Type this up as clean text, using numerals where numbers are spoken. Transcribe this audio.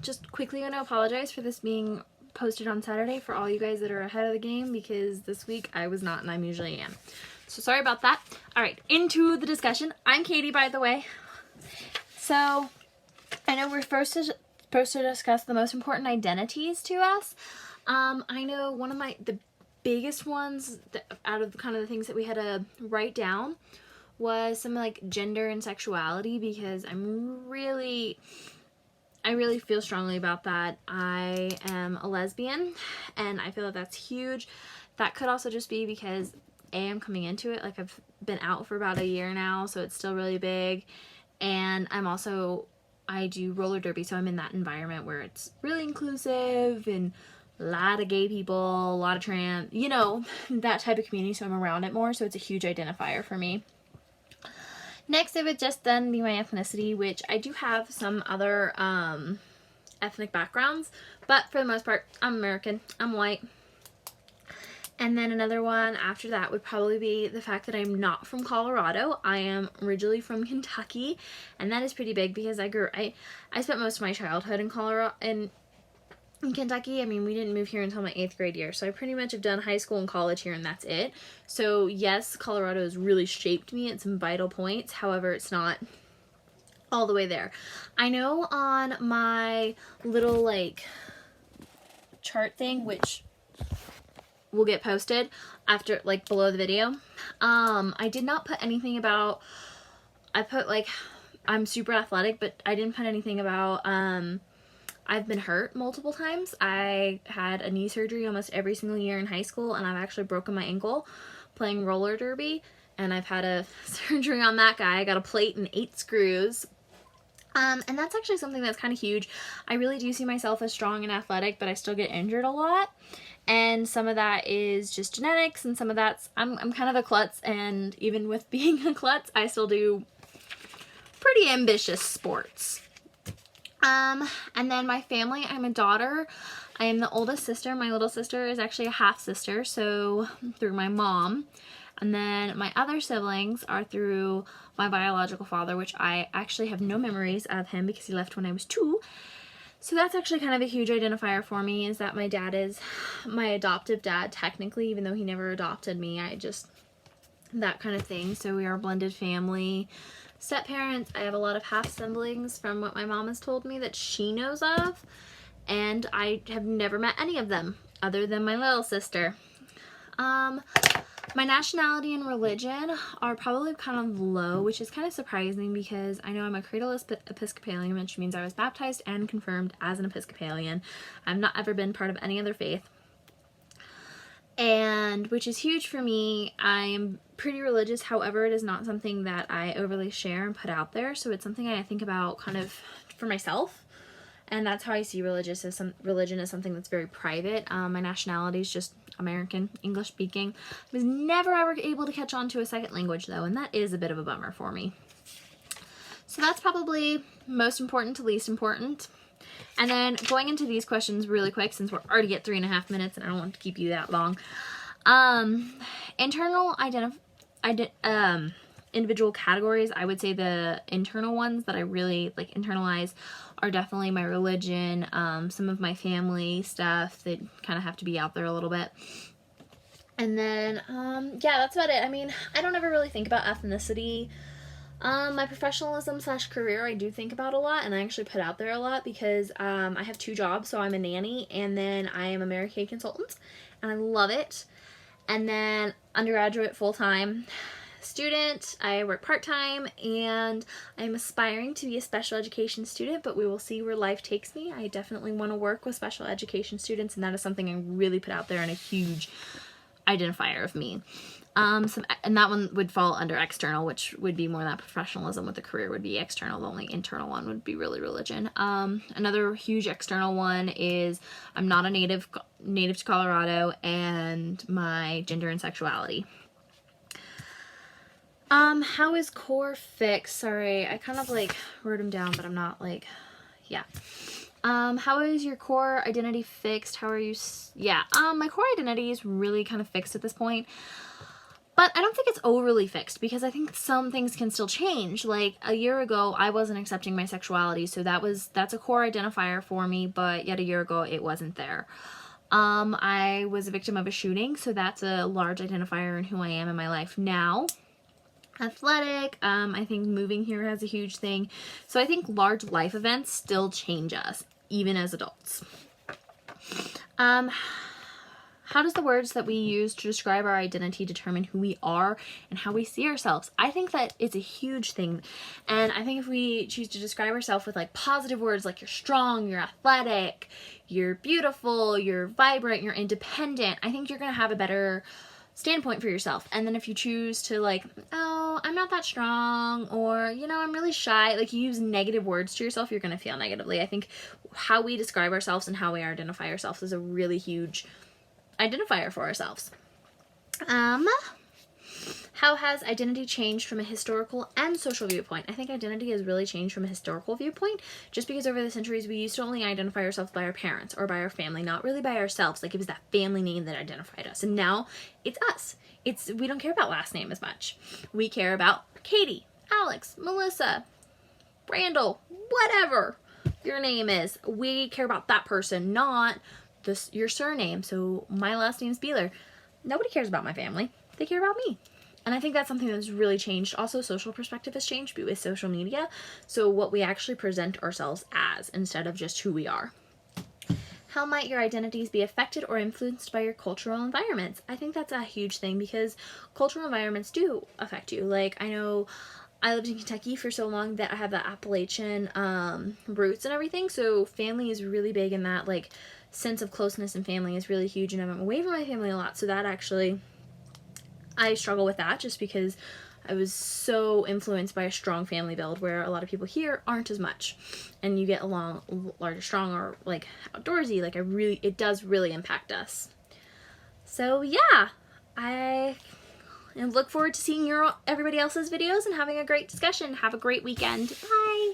just quickly want to apologize for this being posted on Saturday for all you guys that are ahead of the game, because this week I was not, and I usually am. So sorry about that. All right, into the discussion. I'm Katie, by the way. So I know we're supposed to discuss the most important identities to us. I know one of the biggest ones out of kind of the things that we had to write down was some like gender and sexuality, because I really feel strongly about that. I am a lesbian, and I feel that that's huge. That could also just be because I'm coming into it, like I've been out for about a year now, so it's still really big. And I do roller derby, so I'm in that environment where it's really inclusive and a lot of gay people, a lot of trans, you know, that type of community, so I'm around it more, so it's a huge identifier for me. Next, it would just then be my ethnicity, which I do have some other ethnic backgrounds, but for the most part, I'm American, I'm white. And then another one after that would probably be the fact that I'm not from Colorado. I am originally from Kentucky, and that is pretty big because I spent most of my childhood in Colorado, in Kentucky. I mean, we didn't move here until my 8th grade year, so I pretty much have done high school and college here, and that's it. So yes, Colorado has really shaped me at some vital points. However, it's not all the way there. I know on my little like chart thing, which will get posted after, like, below the video, I did not put anything about, I put like I'm super athletic, but I didn't put anything about I've been hurt multiple times. I had a knee surgery almost every single year in high school, and I've actually broken my ankle playing roller derby, and I've had a surgery on that guy. I got a plate and 8 screws. And that's actually something that's kind of huge. I really do see myself as strong and athletic, but I still get injured a lot. And some of that is just genetics, and some of that's, I'm kind of a klutz, and even with being a klutz, I still do pretty ambitious sports. And then my family, I'm a daughter. I am the oldest sister. My little sister is actually a half sister, so through my mom. And then my other siblings are through my biological father, which I actually have no memories of him because he left when I was 2. So that's actually kind of a huge identifier for me, is that my dad is my adoptive dad, technically, even though he never adopted me. That kind of thing. So we are a blended family. Step parents, I have a lot of half siblings from what my mom has told me that she knows of, and I have never met any of them other than my little sister. My nationality and religion are probably kind of low, which is kind of surprising because I know I'm a cradle Episcopalian, which means I was baptized and confirmed as an Episcopalian. I've not ever been part of any other faith, and which is huge for me. I am pretty religious, however, it is not something that I overly share and put out there, so it's something I think about kind of for myself, and that's how I see religion as something that's very private. My nationality is just American, English speaking. I was never ever able to catch on to a second language though, and that is a bit of a bummer for me. So that's probably most important to least important. And then going into these questions really quick, since we're already at 3.5 minutes and I don't want to keep you that long. Internal individual categories, I would say the internal ones that I really like internalize are definitely my religion, some of my family stuff that kind of have to be out there a little bit. And then, yeah, that's about it. I mean, I don't ever really think about ethnicity. My professionalism / career I do think about a lot, and I actually put out there a lot because I have 2 jobs. So I'm a nanny, and then I am a Mary Kay consultant, and I love it. And then undergraduate full-time student, I work part-time, and I'm aspiring to be a special education student, but we will see where life takes me. I definitely want to work with special education students, and that is something I really put out there and a huge identifier of me. And that one would fall under external, which would be more that professionalism, with the career would be external. The only internal one would be really religion. Another huge external one is I'm not a native to Colorado, and my gender and sexuality. How is core fixed? Sorry, I kind of like wrote them down, but I'm not like, yeah. How is your core identity fixed? How are you? Yeah. My core identity is really kind of fixed at this point. But I don't think it's overly fixed because I think some things can still change. Like a year ago, I wasn't accepting my sexuality, so that's a core identifier for me, but yet a year ago it wasn't there. I was a victim of a shooting, so that's a large identifier in who I am in my life now. Athletic, I think moving here has a huge thing. So I think large life events still change us, even as adults. How does the words that we use to describe our identity determine who we are and how we see ourselves? I think that it's a huge thing. And I think if we choose to describe ourselves with like positive words like you're strong, you're athletic, you're beautiful, you're vibrant, you're independent, I think you're going to have a better standpoint for yourself. And then if you choose to like, oh, I'm not that strong, or, you know, I'm really shy, like you use negative words to yourself, you're going to feel negatively. I think how we describe ourselves and how we identify ourselves is a really huge identifier for ourselves. How has identity changed from a historical and social viewpoint? I think identity has really changed from a historical viewpoint, just because over the centuries we used to only identify ourselves by our parents or by our family, not really by ourselves. Like it was that family name that identified us. And now it's us. We don't care about last name as much. We care about Katie, Alex, Melissa, Randall, whatever your name is. We care about that person, not your surname. So my last name's Beeler. Nobody cares about my family. They care about me. And I think that's something that's really changed. Also, social perspective has changed with social media. So what we actually present ourselves as instead of just who we are. How might your identities be affected or influenced by your cultural environments? I think that's a huge thing because cultural environments do affect you. Like I know I lived in Kentucky for so long that I have the Appalachian roots and everything. So family is really big in that, like, sense of closeness and family is really huge, and I'm away from my family a lot, so that actually, I struggle with that just because I was so influenced by a strong family build where a lot of people here aren't as much, and you get along larger, strong, or like outdoorsy, like it does really impact us. So yeah, I look forward to seeing everybody else's videos and having a great discussion. Have a great weekend. Bye!